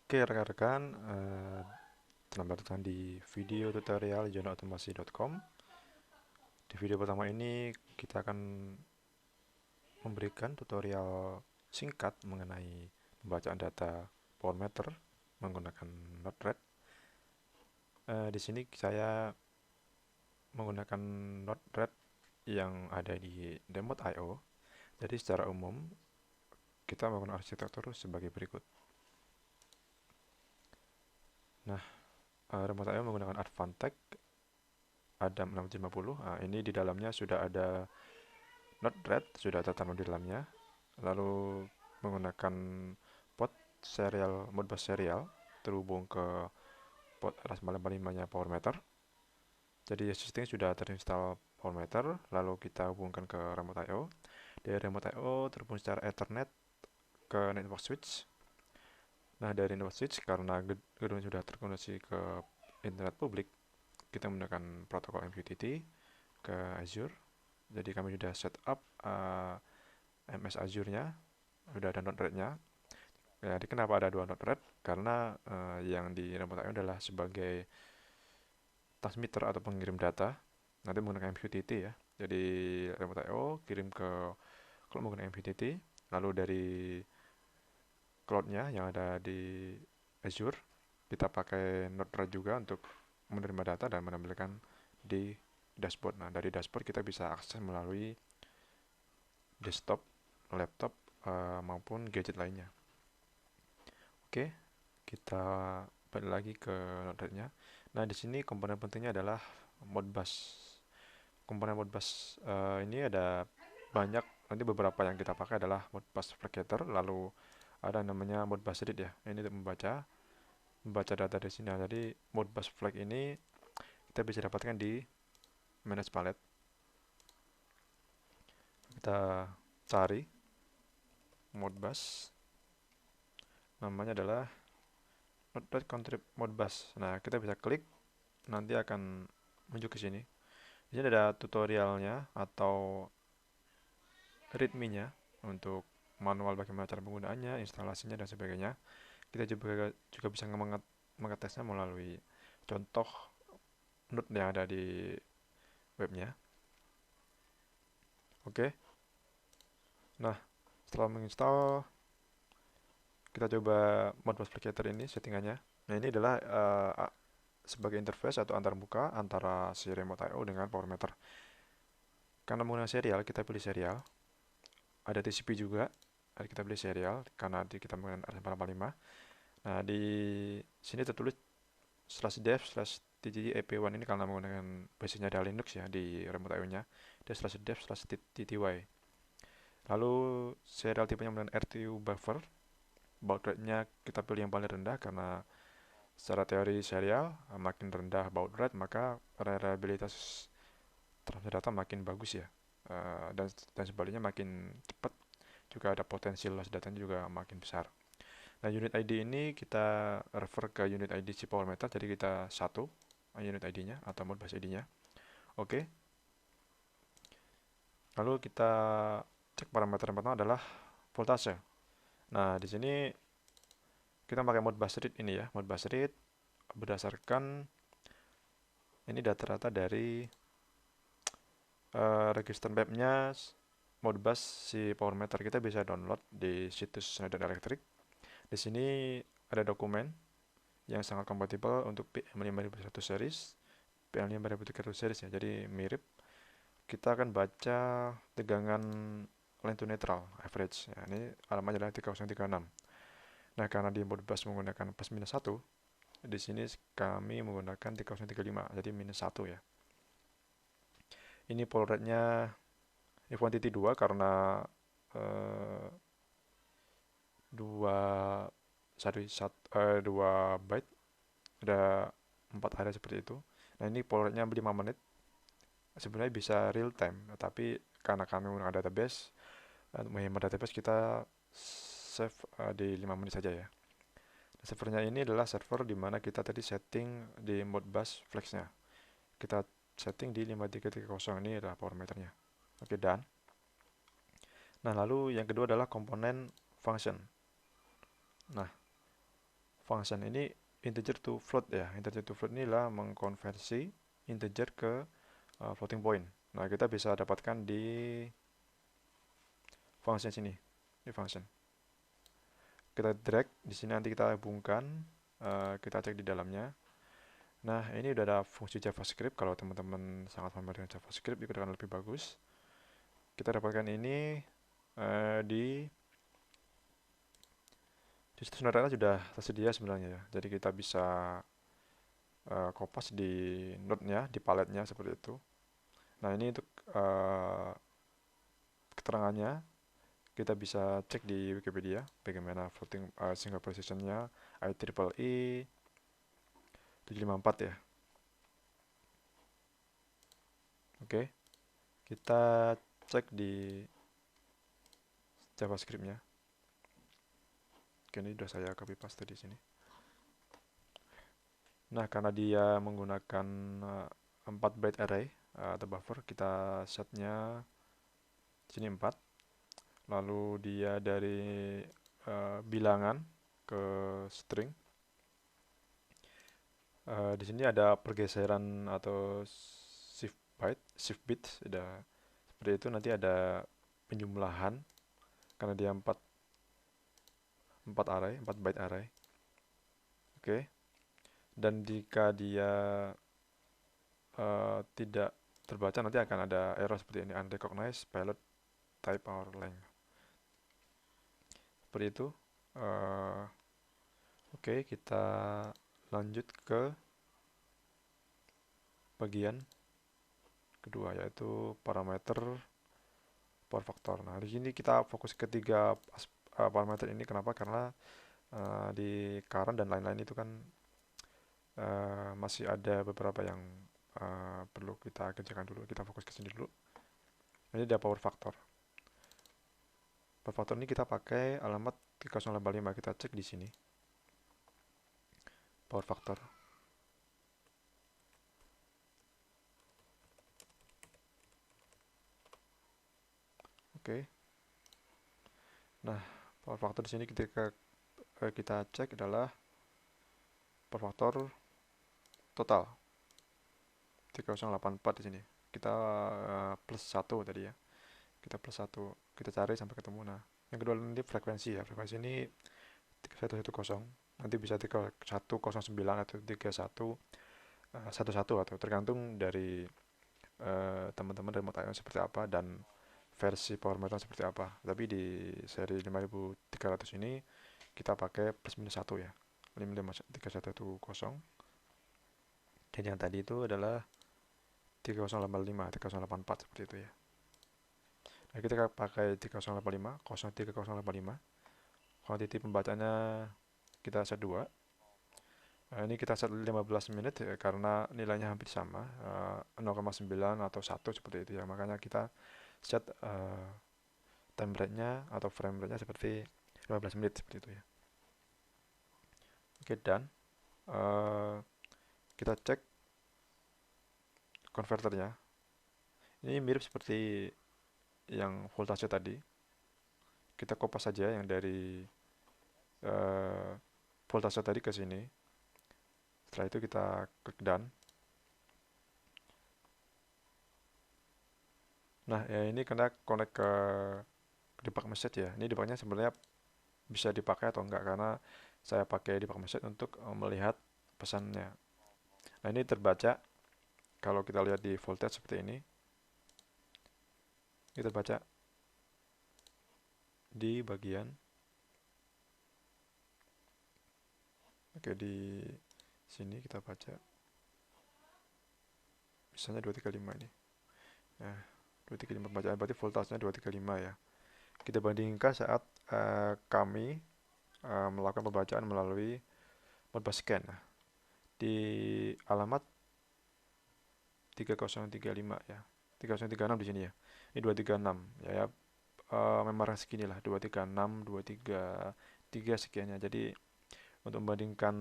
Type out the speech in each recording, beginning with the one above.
Oke rekan-rekan, selamat datang di video tutorial journalautomasi.com. Di video pertama ini kita akan memberikan tutorial singkat mengenai pembacaan data Power Meter menggunakan Node-RED. Di sini saya menggunakan Node-RED yang ada di Remote.io. Jadi secara umum kita menggunakan arsitektur sebagai berikut. Nah, Remote.io menggunakan Advantech Adam 650. Nah, ini di dalamnya sudah ada Node-RED, sudah tertanam di dalamnya. Lalu menggunakan port serial, Modbus serial terhubung ke port RS485-nya Power Meter. Jadi existing sudah terinstall Power Meter, lalu kita hubungkan ke Remote.io. Dari Remote.io terhubung secara Ethernet ke network switch. Nah, dari network switch karena gedung sudah terkoneksi ke internet publik, kita menggunakan protokol MQTT ke Azure. Jadi kami sudah setup MS Azure-nya, sudah ada Node-RED-nya. Jadi kenapa ada dua Node-RED? Karena yang di Remote.io adalah sebagai transmitter atau pengirim data, nanti menggunakan MQTT ya. Jadi Remote.io kirim ke kalau menggunakan MQTT, lalu dari cloud-nya yang ada di Azure, kita pakai Node-RED juga untuk menerima data dan menampilkan di dashboard. Nah, dari dashboard kita bisa akses melalui desktop, laptop, maupun gadget lainnya. Oke, kita balik lagi ke Node-RED-nya. Nah, di sini komponen pentingnya adalah Modbus. Komponen Modbus ini ada banyak, nanti beberapa yang kita pakai adalah Modbus Flag lalu ada namanya Modbus Read ya. Ini untuk membaca data di sini. Nah, jadi Modbus Flag ini kita bisa dapatkan di Manage Palette. Kita cari Modbus, namanya adalah Node.contrib Modbus. Nah, kita bisa klik, nanti akan menuju ke sini. Di sini ada tutorialnya atau readme-nya untuk manual bagaimana cara penggunaannya, instalasinya dan sebagainya. Kita juga bisa mengetesnya melalui contoh node yang ada di webnya. Oke. Nah, setelah menginstal, kita coba Modbus Applicator ini settingannya. Nah, ini adalah sebagai interface atau antarmuka antara si Remote.io dengan PowerMeter. Karena menggunakan serial, kita pilih serial. Ada TCP juga, kita pilih serial karena kita menggunakan RS485. Nah, di sini tertulis /dev/tty-ep1 ini karena menggunakan basisnya ada Linux ya di Remote.io-nya. Dia /dev/tty. Lalu serial tipenya menggunakan RTU buffer. Baud rate-nya kita pilih yang paling rendah karena secara teori serial makin rendah baud rate maka reliabilitas transfer data makin bagus ya. Dan sebaliknya makin cepat juga ada potensi loss datanya juga makin besar. Nah, unit ID ini kita refer ke unit ID si power meter, jadi kita satu unit ID-nya atau Modbus ID-nya. Oke. Lalu kita cek parameter yang pertama adalah voltase. Nah, di sini kita pakai Modbus read ini ya. Modbus read berdasarkan ini data-data dari register webnya Modbus si power meter. Kita bisa download di situs Schneider Electric. Di sini ada dokumen yang sangat kompatibel untuk PM5001 series, PM5031 series ya. Jadi mirip. Kita akan baca tegangan line to neutral average. Ya, ini alamatnya adalah 3036. Nah, karena di Modbus menggunakan plus minus 1, di sini kami menggunakan 3035, jadi minus 1 ya. Ini poll rate-nya quantity 2 karena eh, 2 2 byte ada 4 area seperti itu. Nah, ini poll rate-nya 5 menit. Sebenarnya bisa real time, tapi karena kami menggunakan database, menghemat database kita save di 5 menit saja ya. Nah, servernya ini adalah server di mana kita tadi setting di Modbus Flex-nya. Kita setting di 5330, ini adalah power meternya. Oke, done. Nah, lalu yang kedua adalah komponen function. Nah, function ini integer to float ya. Integer to float inilah mengkonversi integer ke floating point. Nah, kita bisa dapatkan di function sini. Di function. Kita drag di sini, nanti kita hubungkan, kita cek di dalamnya. Nah, ini udah ada fungsi JavaScript. Kalau teman-teman sangat familiar dengan JavaScript, itu akan lebih bagus. Kita dapatkan ini di situs Node.js sudah tersedia sebenarnya ya. Jadi kita bisa kopas di node-nya, di paletnya seperti itu. Nah, ini untuk keterangannya kita bisa cek di Wikipedia bagaimana floating single precision-nya IEEE 754 ya. Oke, kita cek di JavaScript-nya. Oke, ini sudah saya copy paste di sini. Nah, karena dia menggunakan 4 byte array atau buffer, kita setnya sini 4. Lalu dia dari bilangan ke string. Di sini ada pergeseran atau shift bit, ada seperti itu. Nanti ada penjumlahan karena dia 4 array, 4 byte array. Oke. Dan jika dia tidak terbaca, nanti akan ada error seperti ini, unrecognized payload type or length. Seperti itu. Oke, kita lanjut ke bagian kedua, yaitu parameter power factor. Nah, di sini kita fokus ke tiga parameter ini. Kenapa? Karena di current dan lain-lain itu kan masih ada beberapa yang perlu kita kerjakan dulu. Kita fokus ke sini dulu. Ini ada power factor. Power factor ini kita pakai alamat 3085. Kita cek di sini. Power factor. Oke. Nah, power factor di sini ketika kita cek adalah power factor total 3084 di sini. Kita plus 1 tadi ya. Kita plus 1. Kita cari sampai ketemu. Nah, yang kedua nanti frekuensi ya. Frekuensi ini 3110. Nanti bisa 3109 atau 3111 atau tergantung dari teman-teman remote IO seperti apa dan versi power meter seperti apa. Tapi di seri 5300 ini kita pakai plus minus 1 ya. 3110. Dan yang tadi itu adalah 3085, 3084 seperti itu ya. Nah, kita pakai 3085, 03085. Quantity pembacanya kita set 2. Ini kita set 15 menit ya, karena nilainya hampir sama, 0,9 atau 1 seperti itu ya. Makanya kita set time rate-nya atau frame rate-nya seperti 15 menit seperti itu ya. Oke, dan kita cek konverternya. Ini mirip seperti yang voltase tadi. Kita kopas saja yang dari voltase tadi ke sini. Setelah itu kita klik done. Nah, ya ini kena connect ke debug message ya. Ini debugnya sebenarnya bisa dipakai atau enggak, karena saya pakai debug message untuk melihat pesannya. Nah, ini terbaca kalau kita lihat di voltage seperti ini. Ini terbaca di bagian, oke, di sini kita baca misalnya 235 ini. Nah, 235 bacaan berarti voltasenya 235 ya. Kita bandingkan saat kami melakukan pembacaan melalui Modbus scan. Nah, di alamat 3035 ya. 3036 di sini ya. Ini 236 ya. Memang seginilah 236, 233 sekiannya. Jadi untuk membandingkan,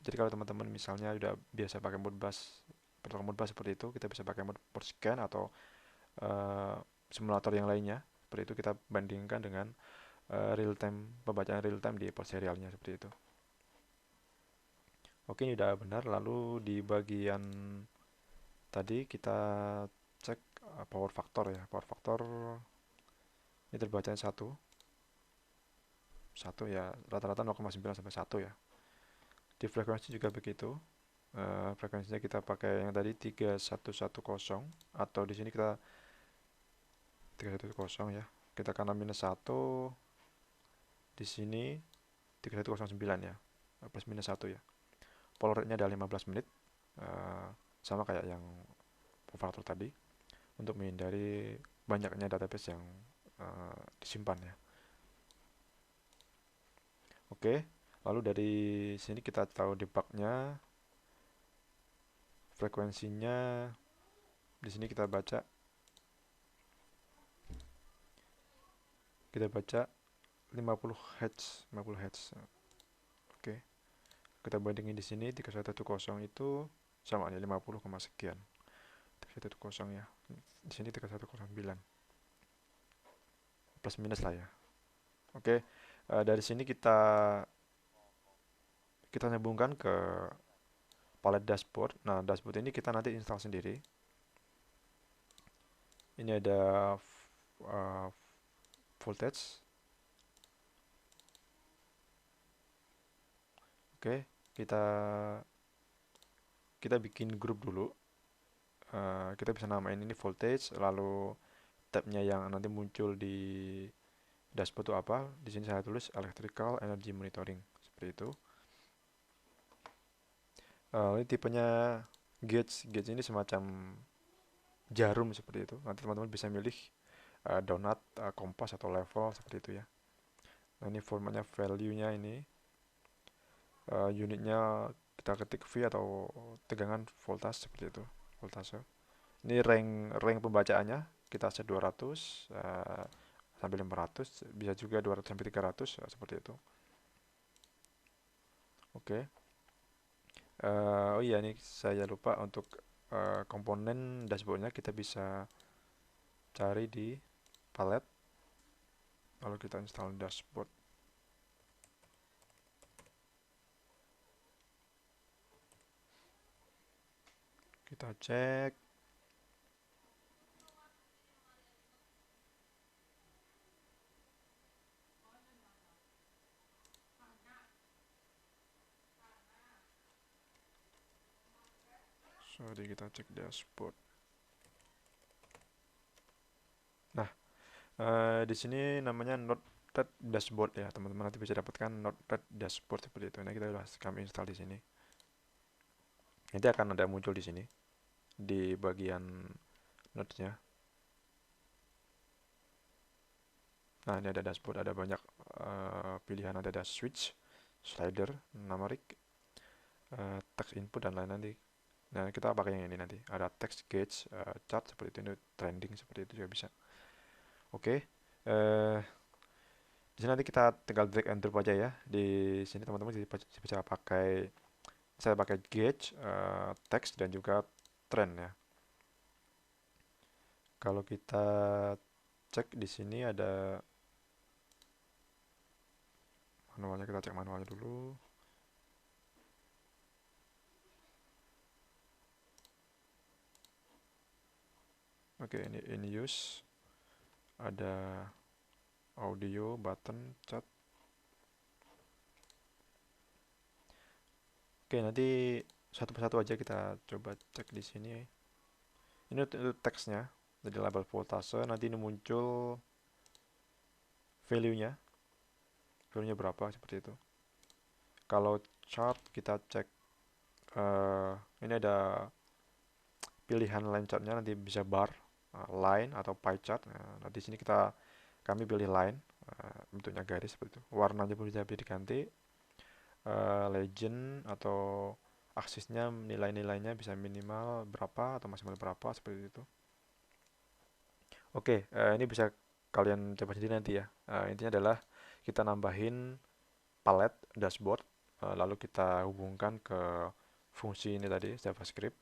jadi kalau teman-teman misalnya sudah biasa pakai Modbus, protokol Modbus seperti itu, kita bisa pakai Modbus scan atau simulator yang lainnya. Seperti itu kita bandingkan dengan real time, pembacaan real time di port serialnya seperti itu. Oke, ini udah benar. Lalu di bagian tadi kita cek power factor ya. Power factor ini terbacanya satu ya, rata-rata 0,9 sampai 1 ya. Di frekuensi juga begitu. Frekuensinya kita pakai yang tadi 3110, atau di sini kita 3110 ya. Kita karena -1, di sini 3109 ya. Plus minus 1 ya. Polar rate-nya ada 15 menit. eh, Sama kayak yang faktor tadi, untuk menghindari banyaknya database yang disimpan ya. Oke, lalu dari sini kita tahu debugnya, frekuensinya. Di sini kita baca 50 Hz, 50 Hz. Oke, kita bandingin di sini 3110 itu sama nih 50, sekian. 3110 ya. Di sini 3109. Plus minus lah ya. Oke, dari sini kita nyambungkan ke palette dashboard. Nah, dashboard ini kita nanti install sendiri. Ini ada voltage. Oke, kita kita bikin grup dulu. Kita bisa namain ini voltage, lalu tabnya yang nanti muncul di dashboard itu apa? Di sini saya tulis electrical energy monitoring, seperti itu. Ini tipenya gauge. Gauge ini semacam jarum seperti itu. Nanti teman-teman bisa milih donut, kompas, atau level seperti itu ya. Nah, ini formatnya, value-nya ini, unitnya kita ketik V atau tegangan voltage seperti itu, voltase. Ini rank pembacaannya kita set 200 sampai 500, bisa juga 200 sampai 300 seperti itu. Oke. Oh iya, ini saya lupa untuk komponen dashboardnya kita bisa cari di palette. Lalu kita install dashboard. Kita cek. Sorry, kita cek dashboard. Nah, di sini namanya Node-RED dashboard ya, teman-teman nanti bisa dapatkan Node-RED dashboard seperti itu. Nah, kita sudah kami install di sini. Nanti akan ada muncul di sini di bagian nodes-nya. Nah, ini ada dashboard, ada banyak pilihan, ada switch, slider, numeric, text input, dan lain nanti. Nah, kita pakai yang ini nanti. Ada text gauge, chart seperti itu, trending seperti itu juga bisa. Oke. Di sini nanti kita tinggal drag and drop aja ya. Di sini teman-teman bisa pakai, saya pakai gauge, text, dan juga trend ya. Kalau kita cek di sini ada manualnya, kita cek manualnya dulu. Oke, ini in use, ada audio, button, chat. Oke, nanti satu persatu aja kita coba cek di sini. Ini untuk teksnya, jadi label voltase. Nanti ini muncul value-nya, value-nya berapa seperti itu. Kalau chart kita cek, ini ada pilihan line chartnya, nanti bisa bar, line, atau pie chart. Nah, di sini kami pilih line, bentuknya garis seperti itu. Warnanya pun bisa diganti, legend atau aksisnya, nilai-nilainya bisa minimal berapa atau maksimal berapa seperti itu. Oke, ini bisa kalian coba sendiri nanti ya. Intinya adalah kita nambahin palette dashboard, lalu kita hubungkan ke fungsi ini tadi, JavaScript.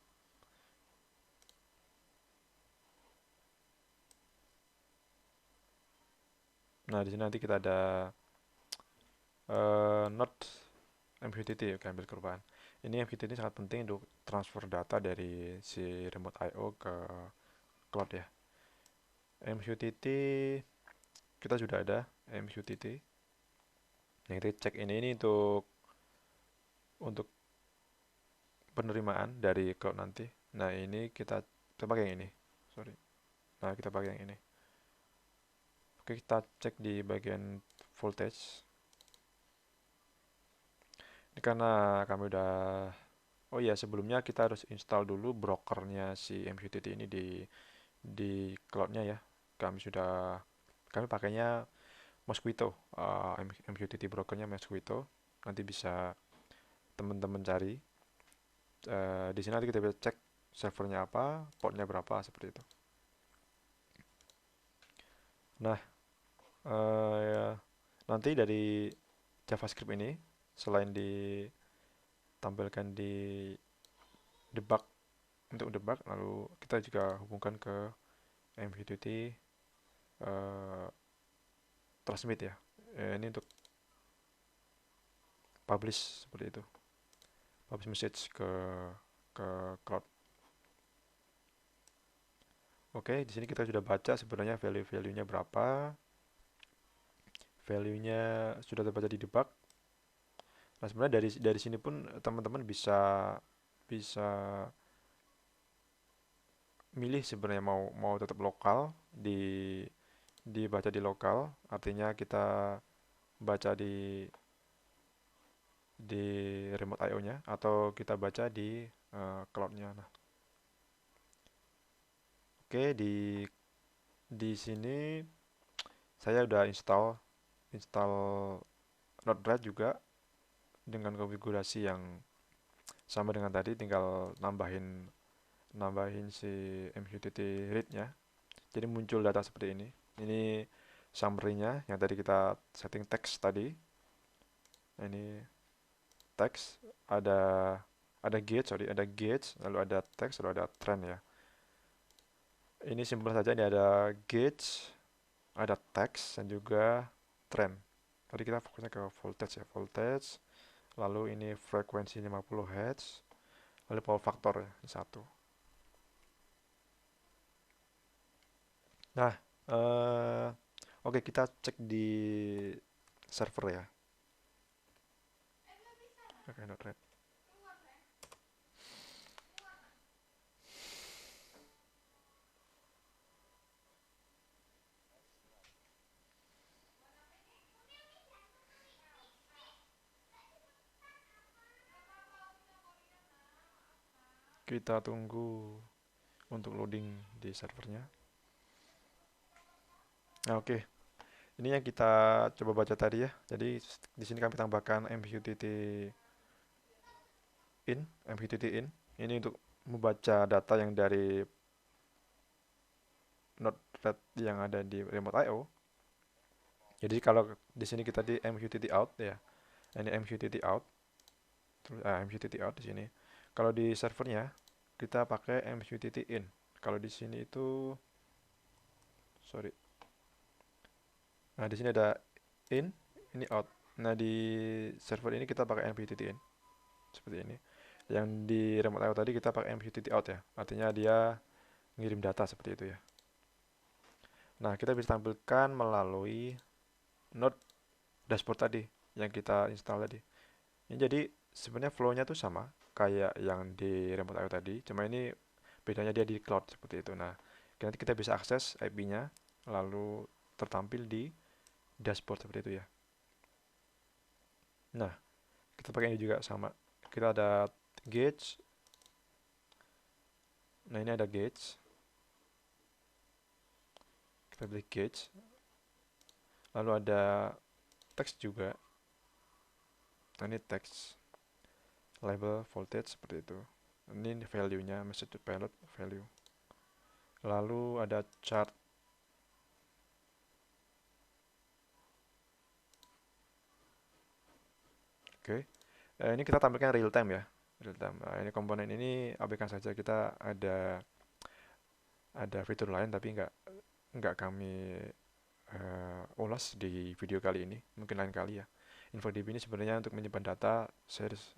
Nah, di sini nanti kita ada node MQTT, oke, ambil perubahan. Ini MQTT sangat penting untuk transfer data dari si remote I/O ke cloud ya. MQTT kita sudah ada MQTT. Yang kita cek ini untuk penerimaan dari cloud nanti. Nah, ini kita pakai yang ini. Sorry. Nah, kita pakai yang ini. Oke, kita cek di bagian voltage. Ini karena kami udah Oh iya, sebelumnya kita harus install dulu brokernya si MQTT ini di cloudnya ya. Kami pakainya Mosquito, MQTT brokernya Mosquito. Nanti bisa teman-teman cari. Di sini nanti kita bisa cek servernya apa, portnya berapa seperti itu. Nah, ya, nanti dari JavaScript ini selain ditampilkan di debug untuk debug, lalu kita juga hubungkan ke MQTT eh, transmit ya. Ini untuk publish seperti itu. Publish message ke cloud. Oke, di sini kita sudah baca sebenarnya value-nya berapa. Value-nya sudah terbaca di debug. Nah, sebenarnya dari sini pun teman-teman bisa bisa milih sebenarnya mau mau tetap lokal dibaca di lokal, artinya kita baca di remote I/O-nya atau kita baca di cloud-nya. Nah, oke di sini saya udah install Node-RED juga dengan konfigurasi yang sama dengan tadi, tinggal nambahin nambahin si MQTT read-nya. Jadi muncul data seperti ini. Ini summary-nya yang tadi kita setting text tadi. Nah, ini teks, ada ada gauge, lalu ada teks, lalu ada trend ya. Ini simpel saja, ini ada gauge, ada teks dan juga trend. Tadi kita fokusnya ke voltage ya, voltage. Lalu ini frekuensi 50 Hz, lalu power factor ya, satu. Nah, oke, kita cek di server ya. Oke, Node-RED. Kita tunggu untuk loading di servernya. Nah, oke. Ini yang kita coba baca tadi ya. Jadi di sini kami tambahkan MQTT in. Ini untuk membaca data yang dari Node-RED yang ada di remote I/O. Jadi kalau di sini kita di MQTT out ya. Ini MQTT out. Terus MQTT out di sini. Kalau di servernya kita pakai MQTT in. Kalau di sini itu sorry. Nah, di sini ada in, ini out. Nah, di server ini kita pakai MQTT in. Seperti ini. Yang di remote I/O tadi kita pakai MQTT out ya. Artinya dia ngirim data seperti itu ya. Nah, kita bisa tampilkan melalui Node dashboard tadi yang kita install tadi. Ini jadi sebenarnya flow-nya tuh sama kayak yang di remote I/O tadi, cuma ini bedanya dia di cloud seperti itu. Nah, nanti kita bisa akses IP-nya lalu tertampil di dashboard seperti itu ya. Nah, kita pakai ini juga sama. Kita ada gauge. Nah, ini ada gauge. Kita pilih gauge. Lalu ada teks juga. Nah, ini teks. Label voltage seperti itu. Ini value-nya, message to payload value. Lalu ada chart. Oke. Ini kita tampilkan real time ya. Real time. Nah, ini komponen ini abaikan saja, kita ada fitur lain tapi nggak kami ulas di video kali ini, mungkin lain kali ya. InfoDB ini sebenarnya untuk menyimpan data series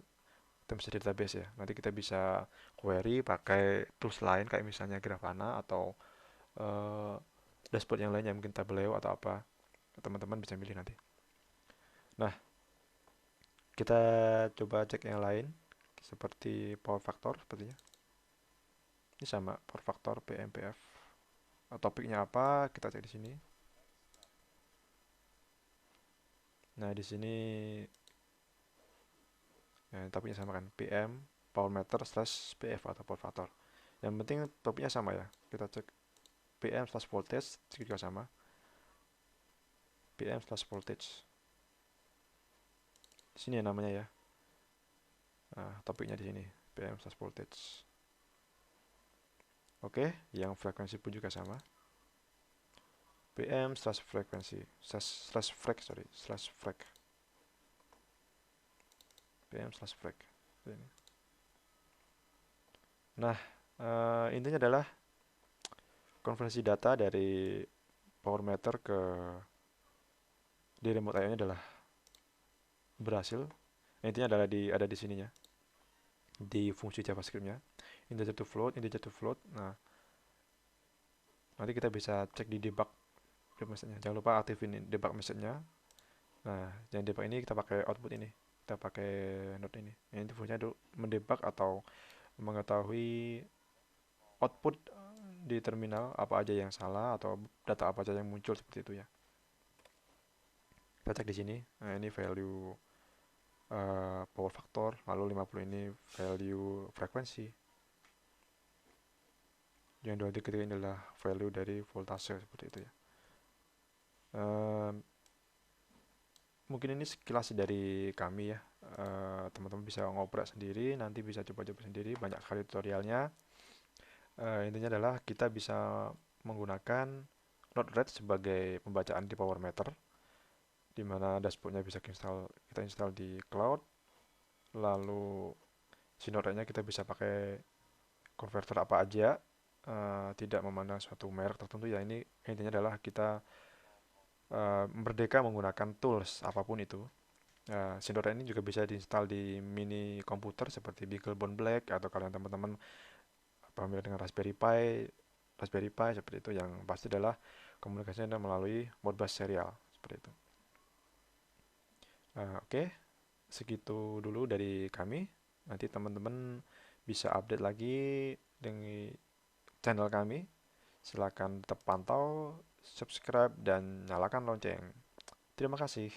kita bisa database ya. Nanti kita bisa query pakai tools lain kayak misalnya Grafana atau eh, dashboard yang lainnya mungkin Tableau atau apa. Teman-teman bisa milih nanti. Nah, kita coba cek yang lain seperti power factor sepertinya. Ini sama power factor PMPF. Topiknya apa? Kita cek di sini. Nah, di sini ya, topiknya sama kan, PM power meter slash PF atau power factor. Yang penting topiknya sama ya. Kita cek PM slash voltage juga sama. PM slash voltage. Di sini ya namanya ya. Nah, topiknya di sini PM slash voltage. Oke, yang frekuensi pun juga sama. PM slash frekuensi slash frek sorry slash frek. PM slash frek. Nah, intinya adalah konversi data dari power meter ke di remote IO nya adalah berhasil. Intinya adalah ada di sininya, di fungsi JavaScript-nya, integer to float. Nah, nanti kita bisa cek di debug message-nya. Jangan lupa aktifin debug message-nya. Nah, yang debug ini kita pakai output ini, kita pakai node ini. Ini fungsinya untuk mendebug atau mengetahui output di terminal apa aja yang salah atau data apa aja yang muncul seperti itu ya. Kita cek di sini. Nah, ini value power factor, lalu 50 ini value frekuensi. Yang dua ketiga ini adalah value dari voltase seperti itu ya. Mungkin ini sekilas dari kami ya. Teman-teman bisa ngoprek sendiri, nanti bisa coba-coba sendiri, banyak sekali tutorialnya. Intinya adalah kita bisa menggunakan Node-RED sebagai pembacaan di power meter, di mana dashboardnya bisa kita install di cloud. Lalu si Node-RED-nya kita bisa pakai converter apa aja, tidak memandang suatu merek tertentu ya. Ini intinya adalah kita merdeka menggunakan tools apapun itu. Sindora ini juga bisa diinstal di mini komputer seperti BeagleBone Black atau kalian teman-teman familiar dengan Raspberry Pi seperti itu, yang pasti adalah komunikasinya melalui Modbus serial seperti itu. Oke, segitu dulu dari kami. Nanti teman-teman bisa update lagi dengan channel kami. Silakan tetap pantau, subscribe, dan nyalakan lonceng. Terima kasih.